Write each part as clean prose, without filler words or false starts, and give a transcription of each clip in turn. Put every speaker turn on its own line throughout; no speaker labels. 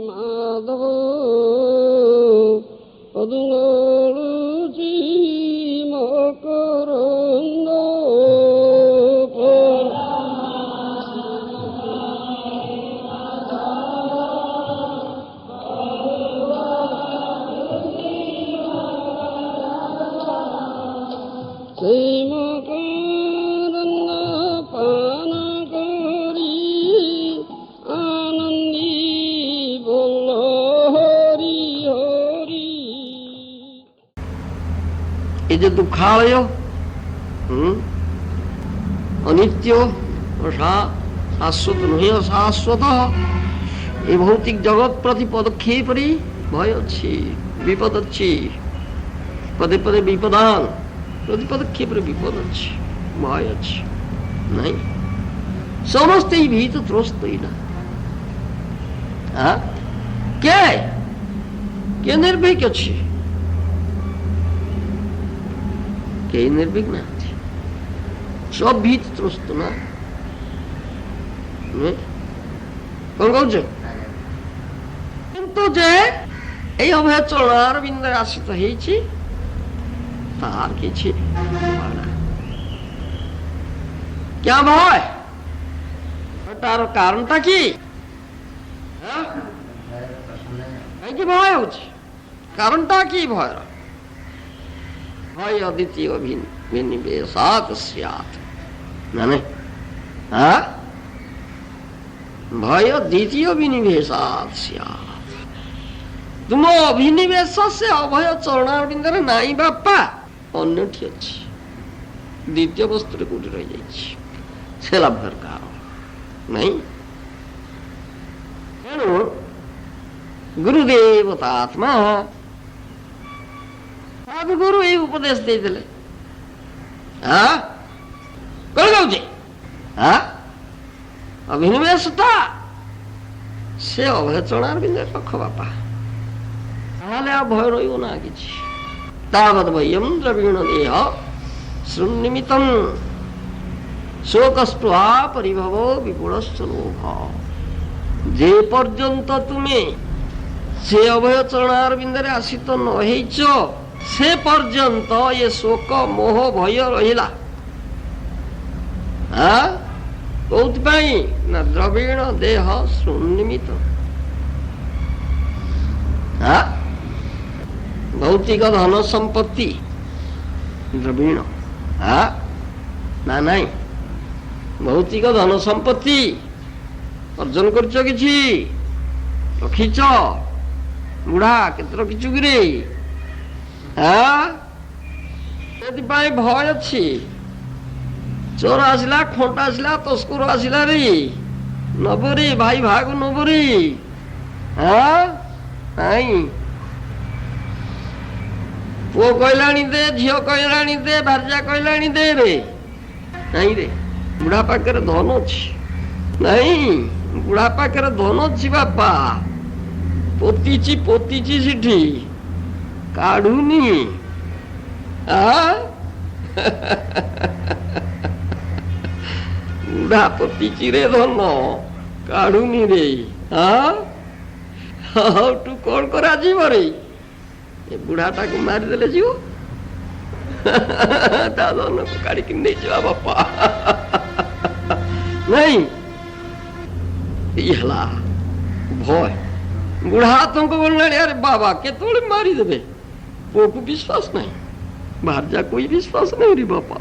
মাধব পদুঙুচি মকরন্দ সেই মকরন্দ পান করি আনন্দী বল হরি হরি। এই যে দুঃখালয় অনিত্য শাশ্বত নୁହେଁ ଅଶାଶ୍ୱତ ଏ ଭୌତିକ ଜଗତ ପ୍ରତି ପଦକ୍ଷେପରେ ଭୟ ଅଛି, ବିପଦ ଅଛି, ପଦେ ପଦେ ବିପଦାନ, ପ୍ରତି ପଦକ୍ଷେପରେ ବିପଦ ଅଛି, ଭୟ ଅଛି ନାଇଁ। ସମସ୍ତେ এই ভীত ত্রস্ত না। কে ନିର୍ଭୀକ ଅଛି? କେହି ନିର୍ଭୀକ ନାହାନ୍ତି, সব ভীত ত্রস্ত না। କଣ କହୁଛ? କିନ୍ତୁ ଯେ এই অভয় চরণার বিন্দুরে আশ্রিত ହେଇଛି তার କିଛି क्या ভয়? তার কারণটা কি? কাହିଁକି ভয় ହଉଛି? কারণটা কি ভয়ের? ভয় অদ্বিতীয় বিনিবেশাৎ স্যাৎ, মানে ভয় দ্বিতীয় বিনিবেশাৎ স্যাৎ। ତୁମ ଅଭିନିବେଶ ସେ ଅଭୟ ଚରଣାରବିନ୍ଦରେ ନାହିଁ ବାପା, ଅନ୍ୟଠି ଅଛି, ଦ୍ୱିତୀୟ ବସ୍ତୁରେ କୋଉଠି ରହିଯାଇଛି, ସେ ଲାଭର କାରଣ ନାହିଁ। ତେଣୁ ଗୁରୁଦେବତା ଆତ୍ମା ସାଧୁଗୁରୁ ଏଇ ଉପଦେଶ ଦେଇଥିଲେ। କଣ କହୁଛି? ଅଭିନିବେଶଟା ସେ ଅଭୟ ଚରଣାରବିନ୍ଦରେ ରଖ ବାପା, ତାହେଲେ ଆଉ ଭୟ ରହିବ ନା କିଛି। ତାବତ୍ ଭୟମ୍ ଦ୍ରବୀଣ ଦେହ ଶୃନ୍ନିମିତଂ ଶୋକସ୍ପୃହା ପରିଭବ ବିପୁଳସ୍ୟ ଲୋଭ। যে পর্যন্ত তুমি সে অভয় চরণারবিন্দরে আশ্রিত ନ ହେଇଛ ସେ ପର୍ଯ୍ୟନ୍ତ ଏ ଶୋକ ମୋହ ଭୟ ରହିଲା। କୋଉଥିପାଇଁ? ନା ଦ୍ରବୀଣ ଦେହ ଶୃନ୍ନିମିତ, ଭୌତିକ ଧନ ସମ୍ପତ୍ତି ଦ୍ରବୀଣ ନା ନାଇଁ। ଭୌତିକ ଧନ ସମ୍ପତ୍ତି ଅର୍ଜନ କରିଛ, କିଛି ରଖିଛ, ବୁଢା କେତେ ରଖିଛୁ କିରେ? ସେଥିପାଇଁ ଭୟ ଅଛି। ଚୋର ଆସିଲା, ଖଣ୍ଟ ଆସିଲା, ତସ୍କର ଆସିଲା ରେ ନବରି, ଭାଇ ଭାଗ ନବରି ନାଇଁ। ପୁଅ କହିଲାଣି ଦେ, ଝିଅ କହିଲାଣି ଦେ, ଭାର୍ଯ୍ୟା କହିଲାଣି ଦେ ରେ ନାଇଁ ରେ। ବୁଢା ପାଖରେ ଧନ ଅଛି ନାଇଁ, ବୁଢା ପାଖରେ ଧନ ଅଛି ବାପା, ପୋତିଛି ପୋତିଛି ସେଠି କାଢୁନି। ବୁଢା ପୋତିଛି ରେ ଧନ, କାଢୁନି ରେ। ତୁ କଣ କରାଯିବ ରେ? ଏ ବୁଢାଟାକୁ ମାରିଦେଲେ ଯିବ, ତା ଧନକୁ କାଢିକି ନେଇଯିବା ବାପା ନାଇଁ। ହେଲା ଭୟ। ବୁଢା ଆତଙ୍କ ବୋଲିଲାଣି, ଆରେ ବାବା କେତେବେଳେ ମାରିଦେବେ। ପୁଅକୁ ବିଶ୍ୱାସ ନାହିଁ, ଭାର୍ଯ୍ୟାକୁ ବି ବିଶ୍ୱାସ ନାହିଁ ରେ ବାପା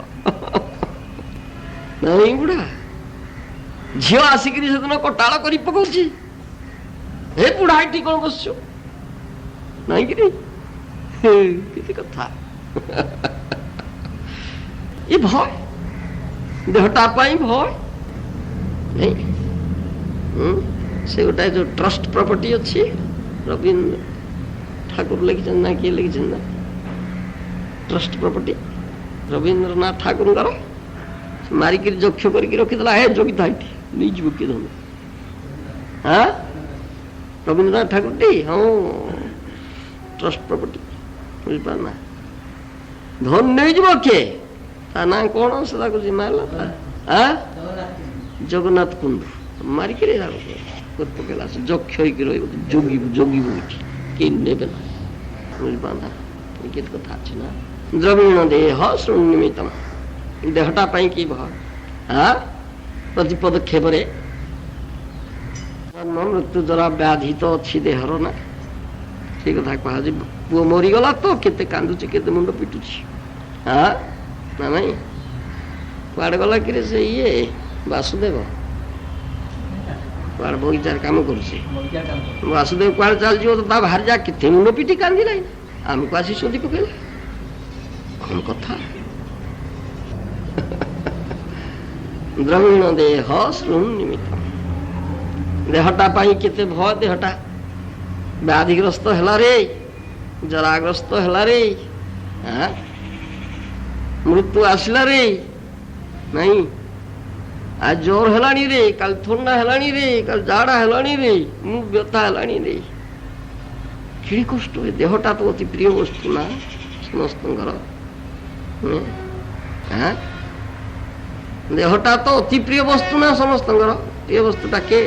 ନାଇଁ। ବୁଢା ଝିଅ ଆସିକିରି ସେଦିନ କଟାଳ କରି ପକଉଛି, ହେ ବୁଢା ଏଠି କଣ ବସିଛ ନାଇଁ କିରି? କିଛି କଥା ଏ ଭୟ, ଦେହଟା ପାଇଁ ଭୟ ନାଇଁ। ସେ ଗୋଟାଏ ଯୋଉ ଟ୍ରଷ୍ଟ ପ୍ରପର୍ଟି ଅଛି, ରବୀନ୍ଦ୍ର ଠାକୁର ଲେଖିଛନ୍ତି ନା କିଏ ଲେଖିଛନ୍ତି ନା, ଟ୍ରଷ୍ଟ ପ୍ରପର୍ଟି ରବୀନ୍ଦ୍ରନାଥ ଠାକୁରଙ୍କର। ମାରିକିରି ଯକ୍ଷ କରିକି ରଖିଦେଲା, ହେ ଜଗିଥା ଏଠି ନେଇଯିବ କିଏ ଧନ। ରବୀନ୍ଦ୍ରନାଥ ଠାକୁରଟି, ହଁ ଟ୍ରଷ୍ଟ ପ୍ରପର୍ଟି, ବୁଝିପାର ନା। ଧନ ନେଇଯିବ କିଏ? ତା ନାଁ କଣ? ସେ ତାକୁ ଜିମା ହେଲା ଜଗନ୍ନାଥ କୁଣ୍ଡୁ, ମାରିକିରି କରି ପକେଇଲା ସେ ଯକ୍ଷ ହେଇକି ରହିବ ଜଗିବୁ ଜଗିବୁ ଏଠି କେହି ନେବେ ନା ବୁଝିପାରୁନା କେତେ କଥା ଅଛି ନା ଦ୍ରବୀଣ ଦେହ ଶୃଣୁ ନିମିତ୍ତମ ଦେହଟା ପାଇଁ କି ଭୟ ପ୍ରତି ପଦକ୍ଷେପରେ ଜନ୍ମ ମୃତ୍ୟୁ ଦ୍ୱାରା ବ୍ୟାଧି ତ ଅଛି ଦେହର ନା ସେଇ କଥା କୁହାଯାଏ ପୁଅ ମରିଗଲା ତ କେତେ କାନ୍ଦୁଛି କେତେ ମୁଣ୍ଡ ପିଟୁଛି ନା ନାଇଁ କୁଆଡେ ଗଲା କିରେ ସେ ଇଏ ବାସୁଦେବ କୁଆଡେ ବଗିଚାରେ କାମ କରୁଛି ବାସୁଦେବ କୁଆଡେ ଚାଲିଯିବ ତ ତା ବାହାରି ଯା କେତେ ମୁଣ୍ଡ ପିଟି କାନ୍ଦିଲାଣି ଆମକୁ ଆସି ଶୋଧି ପକେଇଲା କଣ କଥା ଦ୍ରବୀଣ ଦେହ ଶୃଣୁ ନିମିତ୍ତ ଦେହଟା ପାଇଁ କେତେ ଭୟ ଦେହଟା ବ୍ୟାଧିଗ୍ରସ୍ତ ହେଲା ରେ ଜରାଗ୍ରସ୍ତ ହେଲା ରେ ମୃତ୍ୟୁ ଆସିଲା ରେ ନାଇଁ ଆজ ଜ୍ୱର ହେଲାଣି ରେ କାଲି ଥଣ୍ଡା ହେଲାଣି ରେ କାଲି ଝାଡା ହେଲାଣି ରେ ମୁଁ ବ୍ୟଥା ହେଲାଣି ରେ କେଡ଼େ କଷ୍ଟ ଦେହଟା ତ ଅତି ପ୍ରିୟ ବସ୍ତୁ ନା ସମସ୍ତଙ୍କର ଦେହଟା ତ ଅତି ପ୍ରିୟ ବସ୍ତୁ ନା ସମସ୍ତଙ୍କର ପ୍ରିୟ ବସ୍ତୁଟା କେ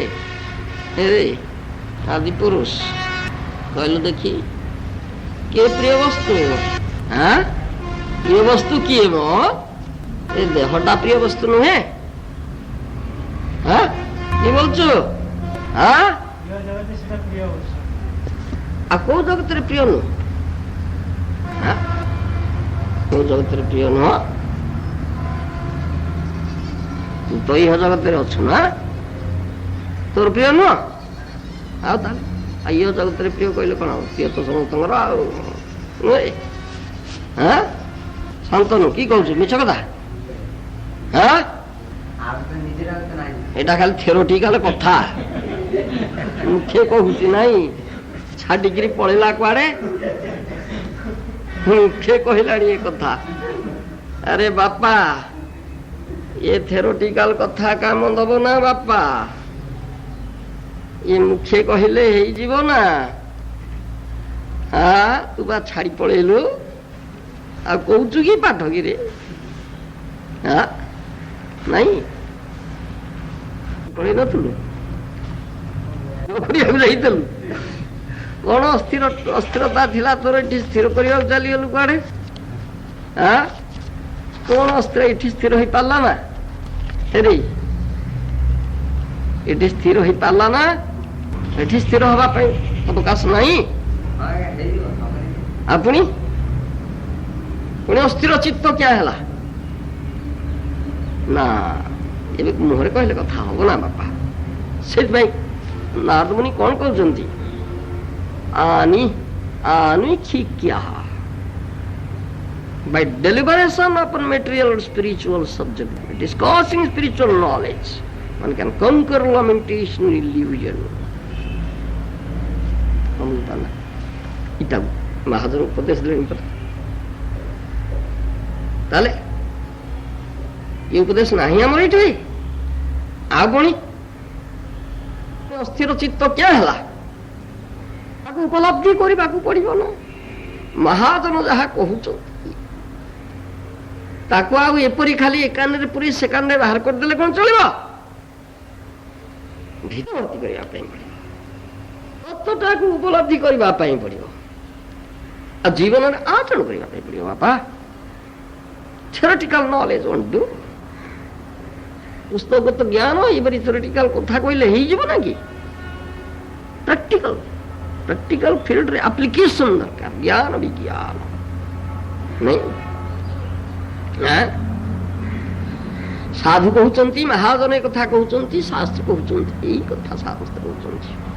ଆଦି ପୁରୁଷ କହିଲୁ ଦେଖି କିଏ ପ୍ରିୟ ବସ୍ତୁ ପ୍ରିୟ ବସ୍ତୁ କିଏ ମ ଏ ଦେହଟା ପ୍ରିୟ ବସ୍ତୁ ନୁହେଁ কি বলছো কোন জগতের প্রিয় নু কোন জগতের প্রিয় নহ তু তো ইহ জগতের অছু না তোর প্রিয় নহ ଆଉ ତାହେଲେ ଇହ ଜଗତରେ ପ୍ରିୟ କହିଲେ କଣ ପ୍ରିୟ ତ ସମସ୍ତଙ୍କର ଆଉ ଶାନ୍ତନୁ କି କହୁଛୁ ମିଛ କଥା ଏଇଟା ଖାଲି ଥେରୋଟିକାଲ କଥା ମୁଖେ କହୁଛି ନାଇଁ ଛାଡିକିରି ପଳେଇଲା କୁଆଡେ ମୁଖେ କହିଲାଣି ଏ କଥା ଆରେ ବାପା ଏ ଥେରୋଟିକାଲ କଥା କାମ ଦବ ନା ବାପା ଏ ମୁଖେ କହିଲେ ହେଇଯିବ ନା ତୁ ବା ଛାଡି ପଳେଇଲୁ ଆଉ କହୁଛୁ କି ପାଠ କିରେ ନାଇଁ ପଳେଇ ନଥିଲୁ କରିବାକୁ ଯାଇଥିଲୁ କଣ ଅସ୍ଥିରତା ଥିଲା ତୋର ଏଠି ସ୍ଥିର କରିବାକୁ ଚାଲିଗଲୁ କୁଆଡେ କଣ ଅସ୍ଥିର ଏଠି ସ୍ଥିର ହେଇପାରିଲା ନା ଏଠି ସ୍ଥିର ହେଇପାରିଲା ନା ଏଠି ସ୍ଥିର ହବା ପାଇଁ ଅବକାଶ ନାହିଁ ଆଉ ପୁଣି ଅସ୍ଥିର ଚିତ୍ତ କିଆ ହେଲା ନା ଏବେ ମୁହଁରେ କହିଲେ କଥା ହବ ନା ବାପା ସେଥିପାଇଁ ନାରଦ ମୁନି କଣ କହୁଛନ୍ତି by deliberation upon material or spiritual subject discussing spiritual knowledge one can conquer lamentation illusion इटा महाजन उपदेश ताले ये उपदेश नहीं आम ये पुणी अस्थिर चित्त क्या है उपलब्धि करने को पड़ो ना महाजन जहाँ कहते एपरी खाली एकान पूरी सेकान बाहर करदे कौन चलो भर्ती करने तत्वटा को उपलब्धि करने पड़ो आ जीवन में आचरण करने पड़ो बापा थ्योरेटिकल नॉलेज वोंट डू पुस्तकगत ज्ञान ये थ्योरेटिकल कथा कहले हो जीव ना कि प्रैक्टिकल फील्ड रे एप्लीकेशन दरकार ज्ञान विज्ञान नहीं साधु कहते महाजन कथा कहते शास्त्र कहते यही कथा शास्त्र कहते